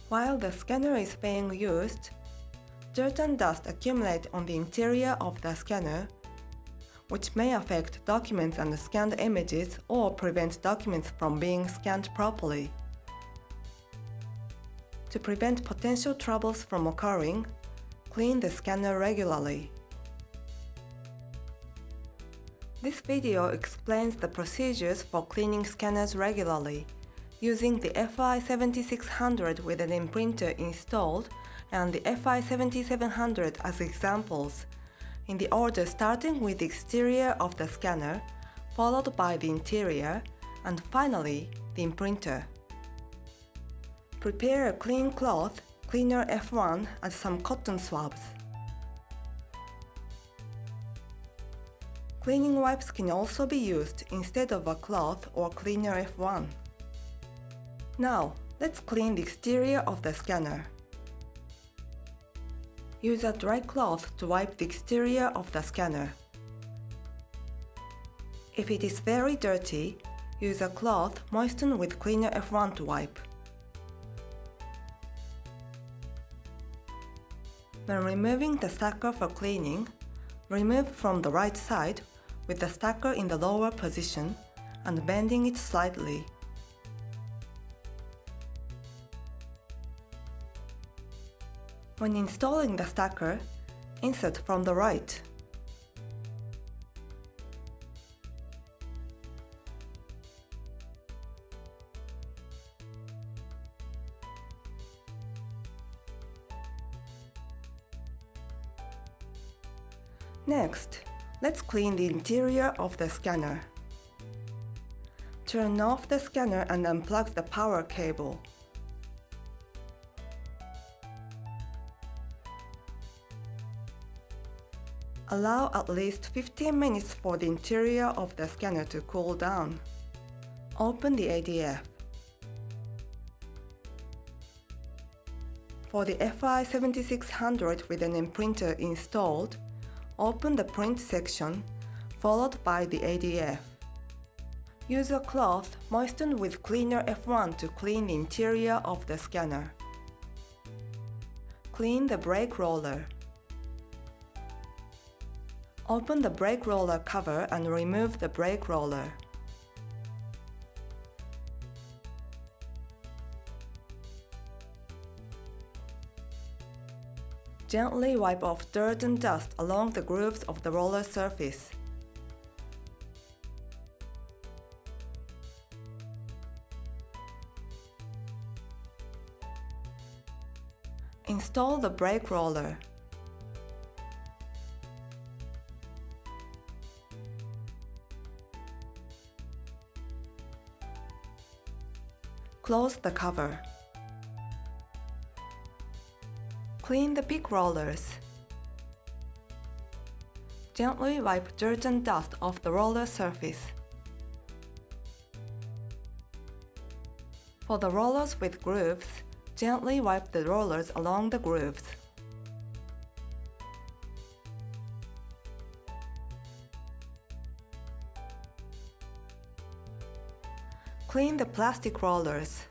While the scanner is being used, dirt and dust accumulate on the interior of the scanner, which may affect documents and scanned images or prevent documents from being scanned properly. To prevent potential troubles from occurring, clean the scanner regularly. This video explains the procedures for cleaning scanners regularly, using the fi-7600 with an imprinter installed and the fi-7700 as examples, in the order starting with the exterior of the scanner, followed by the interior, and finally the imprinter. Prepare a clean cloth, cleaner F1 and some cotton swabs. Cleaning wipes can also be used instead of a cloth or cleaner F1. Now, let's clean the exterior of the scanner. Use a dry cloth to wipe the exterior of the scanner. If it is very dirty, use a cloth moistened with cleaner F1 to wipe. When removing the stacker for cleaning, remove from the right side with the stacker in the lower position and bending it slightly. When installing the stacker, insert from the right. Next, let's clean the interior of the scanner. Turn off the scanner and unplug the power cable. Allow at least 15 minutes for the interior of the scanner to cool down. Open the ADF. For the fi-7600 with an imprinter installed, open the print section, followed by the ADF. Use a cloth moistened with cleaner F1 to clean the interior of the scanner. Clean the brake roller. Open the brake roller cover and remove the brake roller. Gently wipe off dirt and dust along the grooves of the roller surface. Install the brake roller. Close the cover. Clean the pick rollers. Gently wipe dirt and dust off the roller surface. For the rollers with grooves, gently wipe the rollers along the grooves. Clean the plastic rollers.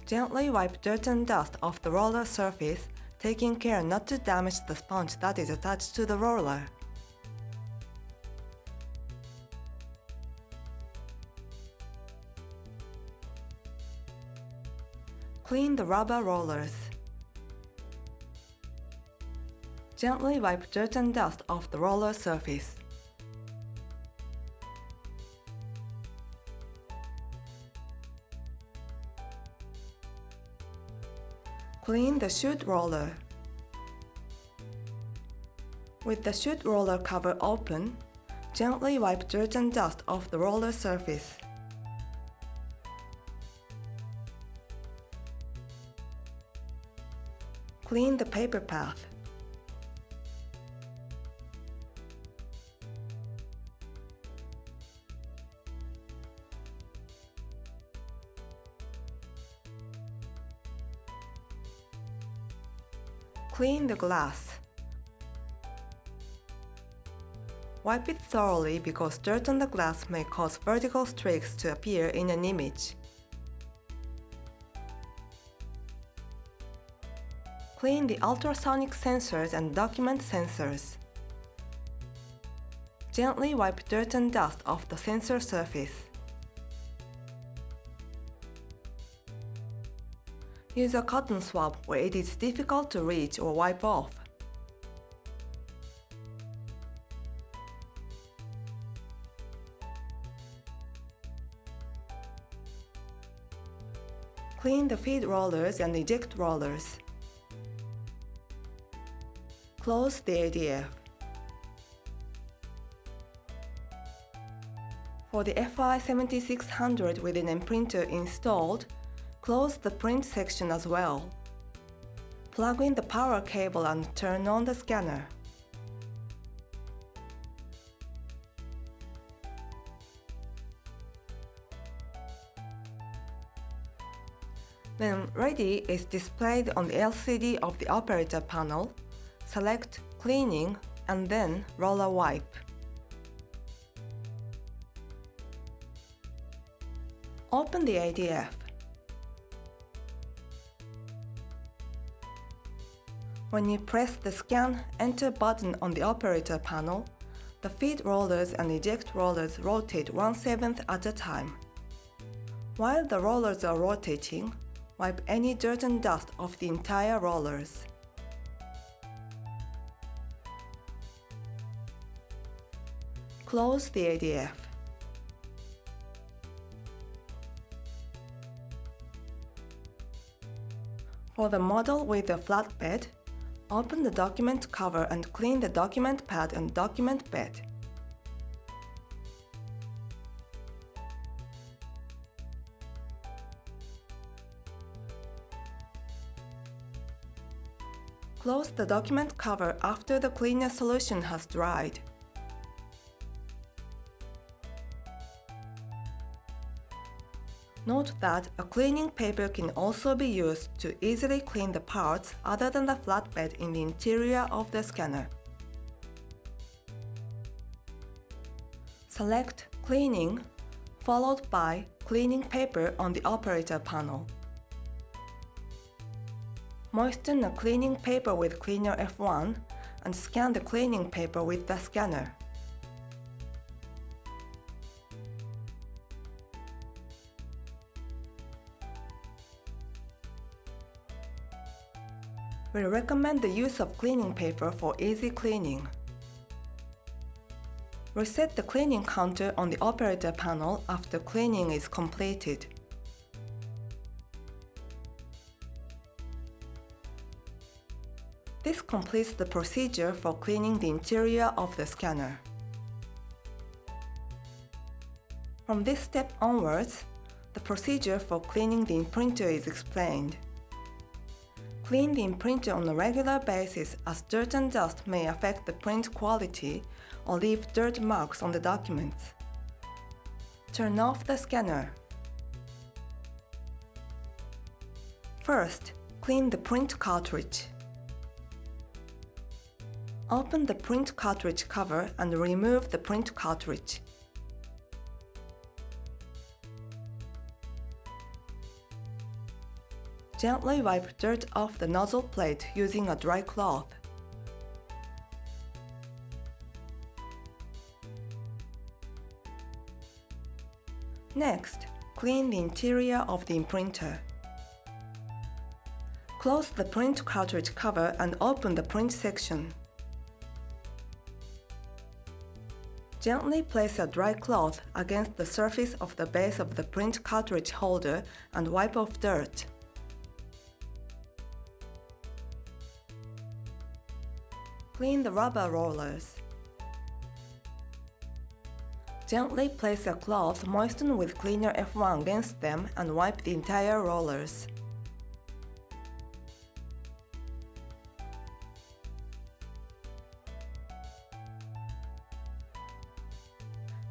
Gently wipe dirt and dust off the roller surface, taking care not to damage the sponge that is attached to the roller. Clean the rubber rollers. Gently wipe dirt and dust off the roller surface. Clean the chute roller. With the chute roller cover open, gently wipe dirt and dust off the roller surface. Clean the paper path. Clean the glass. Wipe it thoroughly because dirt on the glass may cause vertical streaks to appear in an image. Clean the ultrasonic sensors and document sensors. Gently wipe dirt and dust off the sensor surface. Use a cotton swab where it is difficult to reach or wipe off. Clean the feed rollers and eject rollers. Close the ADF. For the fi-7600 with an imprinter installed, close the print section as well. Plug in the power cable and turn on the scanner. When ready is displayed on the LCD of the operator panel, select Cleaning and then Roller Wipe. Open the ADF. When you press the Scan Enter button on the operator panel, the feed rollers and eject rollers rotate 1/7 at a time. While the rollers are rotating, wipe any dirt and dust off the entire rollers. Close the ADF. For the model with a flatbed, open the document cover and clean the document pad and document bed. Close the document cover after the cleaner solution has dried. Note that a cleaning paper can also be used to easily clean the parts other than the flatbed in the interior of the scanner. Select Cleaning, followed by Cleaning Paper on the operator panel. Moisten a cleaning paper with cleaner F1 and scan the cleaning paper with the scanner. We recommend the use of cleaning paper for easy cleaning. Reset the cleaning counter on the operator panel after cleaning is completed. This completes the procedure for cleaning the interior of the scanner. From this step onwards, the procedure for cleaning the imprinter is explained. Clean the imprinter on a regular basis as dirt and dust may affect the print quality or leave dirt marks on the documents. Turn off the scanner. First, clean the print cartridge. Open the print cartridge cover and remove the print cartridge. Gently wipe dirt off the nozzle plate using a dry cloth. Next, clean the interior of the imprinter. Close the print cartridge cover and open the print section. Gently place a dry cloth against the surface of the base of the print cartridge holder and wipe off dirt. Clean the rubber rollers. Gently place a cloth moistened with cleaner F1 against them and wipe the entire rollers.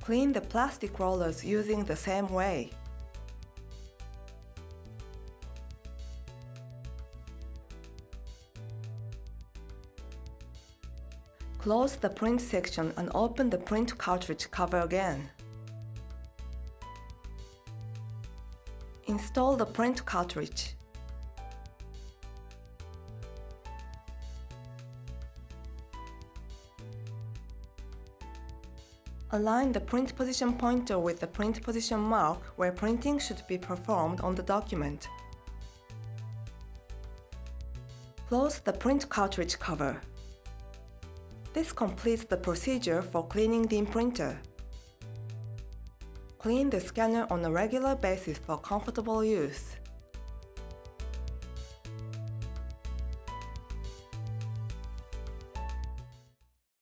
Clean the plastic rollers using the same way. Close the print section and open the print cartridge cover again. Install the print cartridge. Align the print position pointer with the print position mark where printing should be performed on the document. Close the print cartridge cover. This completes the procedure for cleaning the imprinter. Clean the scanner on a regular basis for comfortable use.